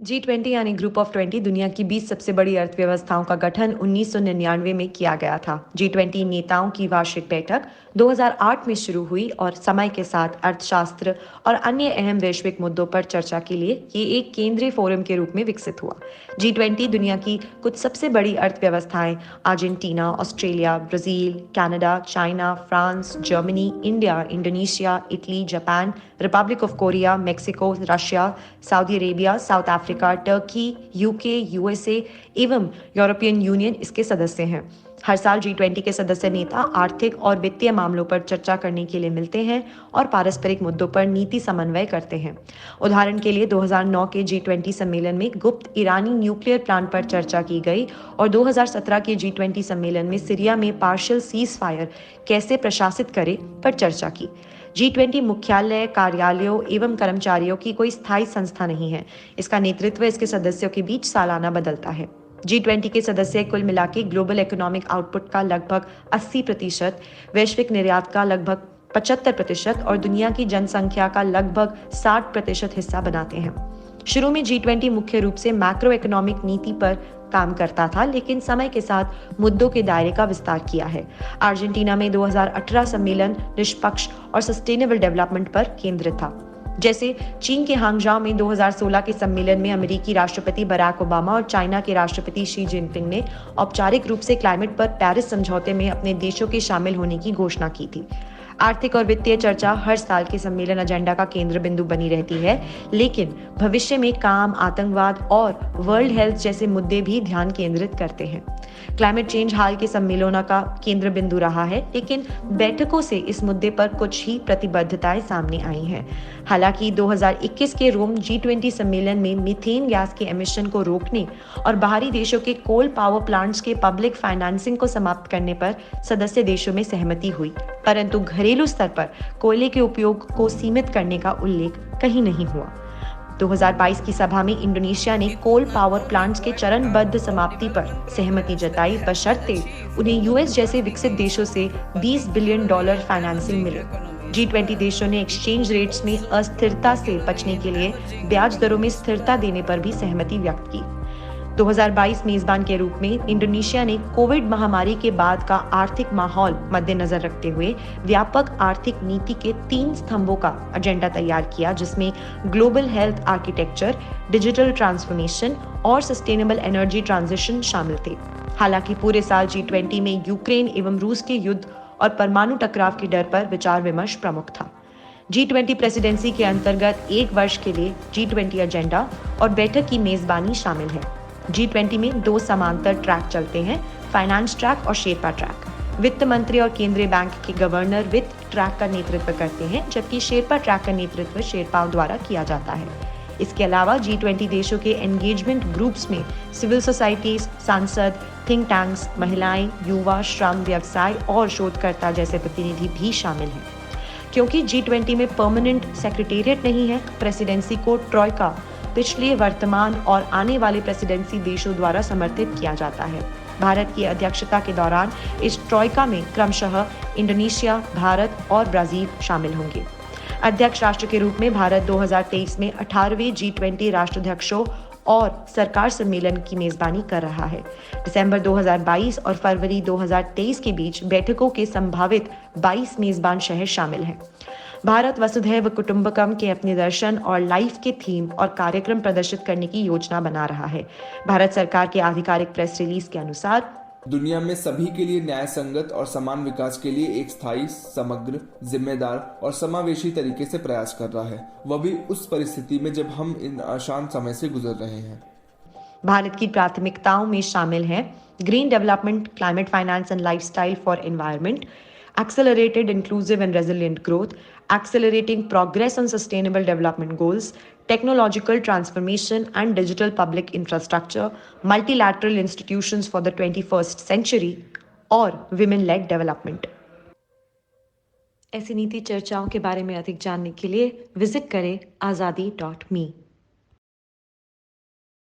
G20 यानी group of 20 दुनिया की 20 सबसे बड़ी अर्थव्यवस्थाओं का गठन 1999 में किया गया था। G20 नेताओं की वार्षिक बैठक 2008 में शुरू हुई और समय के साथ अर्थशास्त्र और अन्य अहम वैश्विक मुद्दों पर चर्चा के लिए ये एक केंद्रीय फोरम के रूप में विकसित हुआ। G20 दुनिया की कुछ सबसे बड़ी अर्थव्यवस्थाएं Argentina, Australia, Brazil, Canada, China, France, Germany, India, Indonesia, Italy, Japan, Republic of Korea, Mexico, Russia, Saudi Arabia, South Africa, Turkey, UK, USA एवं यूरोपियन यूनियन इसके सदस्य हैं। हर साल G20 के सदस्य नेता आर्थिक और वित्तीय मामलों पर चर्चा करने के लिए मिलते हैं और पारस्परिक मुद्दों पर नीति समन्वय करते हैं। उदाहरण के लिए 2009 के G20 सम्मेलन में गुप्त ईरानी न्यूक्लियर प्लांट पर चर्चा की गई और 2017 के G20 सम्मेलन में सीरिया में पार्शियल सीज फायर कैसे प्रशासित करे पर चर्चा की। G20 मुख्यालय, कार्यालयों एवं कर्मचारियों की कोई स्थायी संस्था नहीं है। इसका नेतृत्व इसके सदस्यों के बीच सालाना बदलता है। G20 के सदस्य कुल मिला के ग्लोबल इकोनॉमिक आउटपुट का लगभग 80%, वैश्विक निर्यात का लगभग 75% और दुनिया की जनसंख्या का लगभग 60% हिस्सा बनाते हैं। शुरू में G20 मुख्य रूप से मैक्रो इकोनॉमिक नीति पर काम करता था, लेकिन समय के साथ मुद्दों के दायरे का विस्तार किया है। अर्जेंटीना में 2018 सम्मेलन निष्पक्ष और सस्टेनेबल डेवलपमेंट पर केंद्रित था। जैसे चीन के हांगझाओ में 2016 के सम्मेलन में अमेरिकी राष्ट्रपति बराक ओबामा और चाइना के राष्ट्रपति शी जिनपिंग ने औपचारिक रूप से क्लाइमेट पर पेरिस समझौते में अपने देशों के शामिल होने की घोषणा की थी। आर्थिक और वित्तीय चर्चा हर साल के सम्मेलन एजेंडा का केंद्र बिंदु बनी रहती है, लेकिन भविष्य में काम, आतंकवाद और वर्ल्ड हेल्थ जैसे मुद्दे भी ध्यान केंद्रित करते हैं। क्लाइमेट चेंज हाल के सम्मेलनों का केंद्र बिंदु रहा है, लेकिन बैठकों से इस मुद्दे पर कुछ ही प्रतिबद्धताएं सामने आई हैं। हालांकि 2021 के रोम G20 सम्मेलन में मीथेन गैस के एमिशन को रोकने और बाहरी देशों के कोल पावर प्लांट्स के पब्लिक फाइनेंसिंग को समाप्त करने पर सदस्य देशों में सहमति हुई, परंतु घरेलू स्तर पर कोयले के उपयोग को सीमित करने का उल्लेख कहीं नहीं हुआ। 2022 की सभा में इंडोनेशिया ने कोल पावर प्लांट्स के चरणबद्ध समाप्ति पर सहमति जताई, बशर्ते उन्हें यूएस जैसे विकसित देशों से $20 बिलियन फाइनेंसिंग मिले। G20 देशों ने एक्सचेंज रेट्स में अस्थिरता से बचने के लिए ब्याज दरों में स्थिरता देने पर भी सहमति व्यक्त की। 2022 मेजबान के रूप में इंडोनेशिया ने कोविड महामारी के बाद का आर्थिक माहौल मद्देनजर रखते हुए व्यापक आर्थिक नीति के 3 स्तंभों का एजेंडा तैयार किया, जिसमें global health architecture, digital transformation और सस्टेनेबल एनर्जी ट्रांजिशन शामिल थे। हालांकि पूरे साल G20 में यूक्रेन एवं रूस के युद्ध और परमाणु टकराव के डर पर विचार विमर्श प्रमुख था। G20 प्रेसिडेंसी के अंतर्गत 1 वर्ष के लिए G20 एजेंडा और बैठक की मेजबानी शामिल है। G20 में 2 समांतर ट्रैक चलते हैं, फाइनेंस ट्रैक और शेरपा ट्रैक। वित्त मंत्री और केंद्रीय बैंक के गवर्नर वित्त ट्रैक का नेतृत्व करते हैं, जबकि शेरपा ट्रैक का नेतृत्व शेरपाओं द्वारा किया जाता है। इसके अलावा G20 देशों के एंगेजमेंट ग्रुप्स में सिविल सोसाइटीज, सांसद, थिंक टैंक्स, महिलाएं, युवा, श्रम, व्यवसाय और शोधकर्ता जैसे प्रतिनिधि भी शामिल हैं। क्योंकि G20 में परमानेंट सेक्रेटेरिएट नहीं है, प्रेसिडेंसी को ट्रॉयका पिछले, वर्तमान और आने वाले प्रेसिडेंसी देशों द्वारा समर्थित किया जाता है। भारत की अध्यक्षता के दौरान इस ट्रॉयका में क्रमशः इंडोनेशिया, भारत और ब्राजील शामिल होंगे। अध्यक्ष राष्ट्र के रूप में भारत 2023 में 18वें G20 राष्ट्राध्यक्षों और सरकार सम्मेलन की मेजबानी कर रहा है। दिसंबर 2022 और फरवरी 2023 के बीच बैठकों के संभावित 22 मेजबान शहर शामिल हैं। भारत वसुधैव कुटुंबकम के अपने दर्शन और लाइफ के थीम और कार्यक्रम प्रदर्शित करने की योजना बना रहा है। भारत सरकार के आधिकारिक प्रेस रिलीज के अनुसार दुनिया में सभी के लिए न्याय संगत और समान विकास के लिए एक स्थायी, समग्र, जिम्मेदार और समावेशी तरीके से प्रयास कर रहा है, वह भी उस परिस्थिति में जब हम इन आसान समय से गुजर रहे हैं। भारत की प्राथमिकताओं में शामिल हैं green development, climate finance and lifestyle for environment, accelerated inclusive and resilient growth, accelerating progress on sustainable development goals, technological transformation and digital public infrastructure, multilateral institutions for the 21st century और women-led development। ऐसी नीति चर्चाओं के बारे में अधिक जानने के लिए विजिट करें azadi.me।